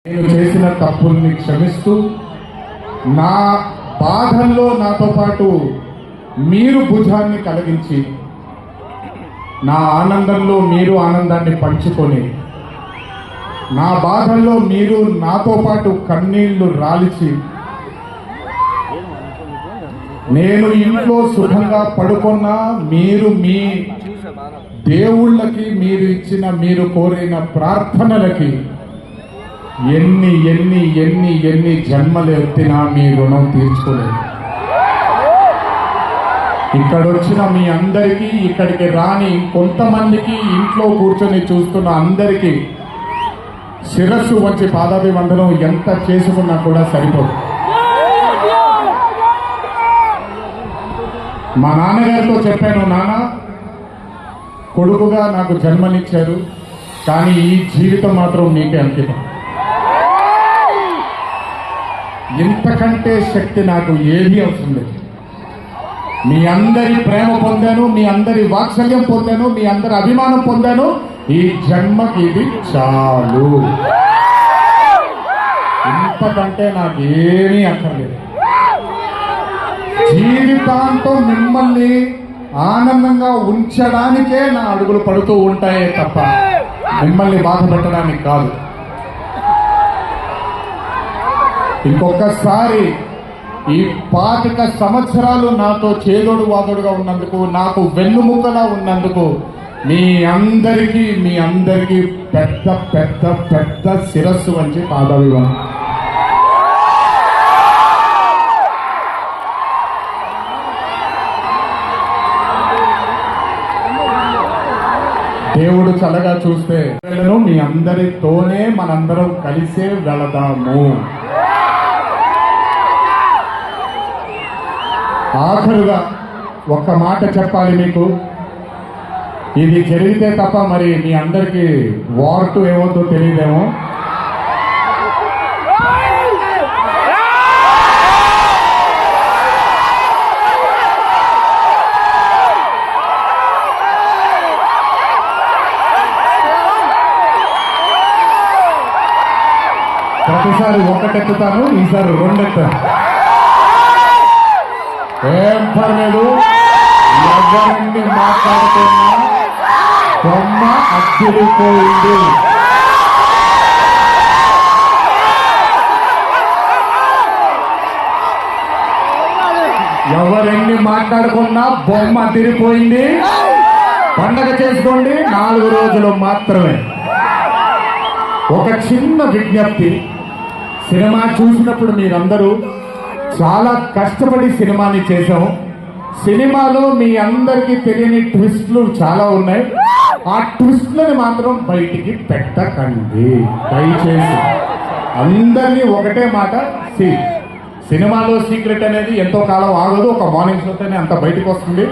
నేను చేసిన తప్పుల్ని క్షమిస్తూ నా బాధల్లో నాతో పాటు మీరు భుజాన్ని కలిగించి నా ఆనందంలో మీరు ఆనందాన్ని పంచుకొని నా బాధల్లో మీరు నాతో పాటు కన్నీళ్లు రాల్చి నేను ఇంట్లో సుఖంగా పడుకున్నా మీరు మీ దేవుళ్ళకి మీరు ఇచ్చిన మీరు కోరిన ప్రార్థనలకి ఎన్ని ఎన్ని ఎన్ని ఎన్ని జన్మలు ఎత్తినా మీ రుణం తీర్చుకోలేదు. ఇక్కడొచ్చిన మీ అందరికీ, ఇక్కడికి రాని కొంతమందికి, ఇంట్లో కూర్చొని చూస్తున్న అందరికీ శిరస్సు వచ్చి పాదాభివందనం ఎంత చేసుకున్నా కూడా సరిపోదు. మా నాన్నగారితో చెప్పాను, నాన్న కొడుకుగా నాకు జన్మనిచ్చారు, కానీ ఈ జీవితం మాత్రం మీకే అంకితం. ఇంతకంటే శక్తి నాకు ఏమీ అవసరం లేదు. మీ అందరి ప్రేమ పొందాను, మీ అందరి వాత్సల్యం పొందాను, మీ అందరి అభిమానం పొందాను. ఈ జన్మకి ఇది చాలు. ఇంతకంటే నాకు ఏమీ అక్కర్లేదు. జీవితాంతం మిమ్మల్ని ఆనందంగా ఉంచడానికే నా అడుగులు పడుతూ ఉంటాయే తప్ప మిమ్మల్ని బాధ పెట్టడానికి కాదు. ఇంకొకసారి ఈ 25 సంవత్సరాలు నాతో చేదోడు వాదోడుగా ఉన్నందుకు, నాకు వెన్నుముక్కలా ఉన్నందుకు మీ అందరికీ పెద్ద పెద్ద పెద్ద శిరస్సు వంచి పాదాభివందనం. దేవుడు చల్లగా చూస్తే మీ అందరితోనే మనందరం కలిసే వెళదాము. ఆఖరుగా ఒక్క మాట చెప్పాలి మీకు. ఇది జరిగితే తప్ప మరి మీ అందరికీ వార్టు ఏమవుతుందో తెలియదేమో. ప్రతిసారి ఒకటెత్తుతాను, ఈసారి 2 ఎత్తాను. ఏం పర్లేదు, ఎవరిని మాట్లాడుతున్నా బొమ్మ అద్దరిపోయింది. ఎవరెన్ని మాట్లాడుకున్నా బొమ్మ అదిరిపోయింది. పండగ చేసుకోండి, 4 రోజులు మాత్రమే. ఒక చిన్న విజ్ఞప్తి, సినిమా చూసినప్పుడు మీరందరూ చాలా కష్టపడి సినిమాని చేశాం. సినిమాలో మీ అందరికీ తెలియని ట్విస్ట్లు చాలా ఉన్నాయి. ఆ ట్విస్ట్లని మాత్రం బయటికి పెట్టకండి దయచేసి. అందరినీ ఒకటే మాట, సినిమాలో సీక్రెట్ అనేది ఎంతో కాలం ఆగదు. ఒక మార్నింగ్ షోతోనే అంత బయటకు వస్తుంది.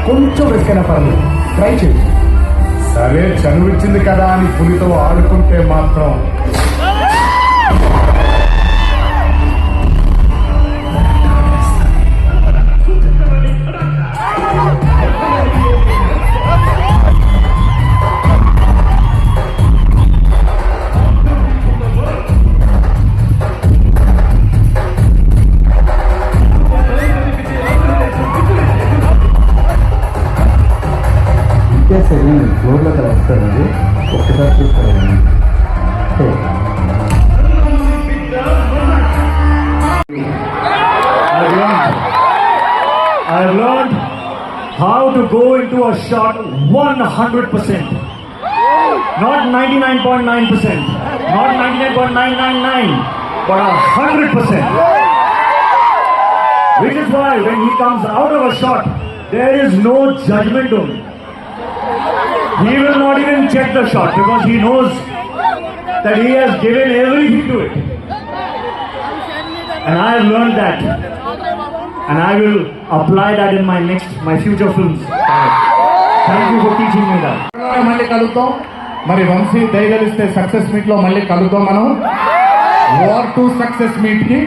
కొంచెం రిస్క్ అయినా పర్లేదు, ట్రై చేయి. సరే చనువిచ్చింది కదా అని పులితో ఆడుకుంటే మాత్రం సరే ఫ్లోర్లో అక్కడ వస్తానండి, ఒక్కసారి చూస్తానండి. I've learned how to go into a shot 100%. Not 99.9%, not 99.999, but 100%. Which is why when he comes out of a shot, there is no judgment on him. He will not even check the shot because he knows that he has given everything to it. And I have learned that. And I will apply that in my future films. Thank you for teaching me that. మళ్ళీ కలుద్దాం. మరి Vamsi దయగలిస్తే success meet లో మళ్ళీ కలుద్దాం. మనం war 2 success meet కి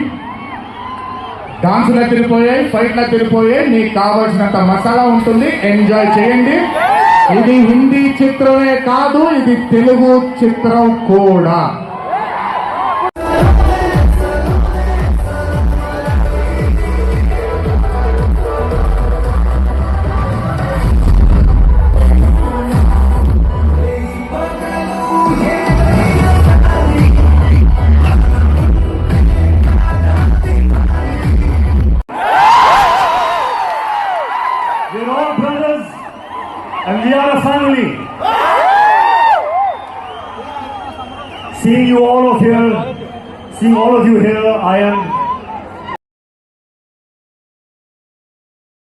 డాన్సులు తిరిగిపోయాయి, ఫైట్లు తిరిగిపోయాయి. నీకు కావాల్సినంత మసాలా ఉంటుంది, ఎంజాయ్ చేయండి. ఇది హిందీ చిత్రమే కాదు, ఇది తెలుగు చిత్రం కూడా. We're all brothers and we are a family. Seeing all of you here, I am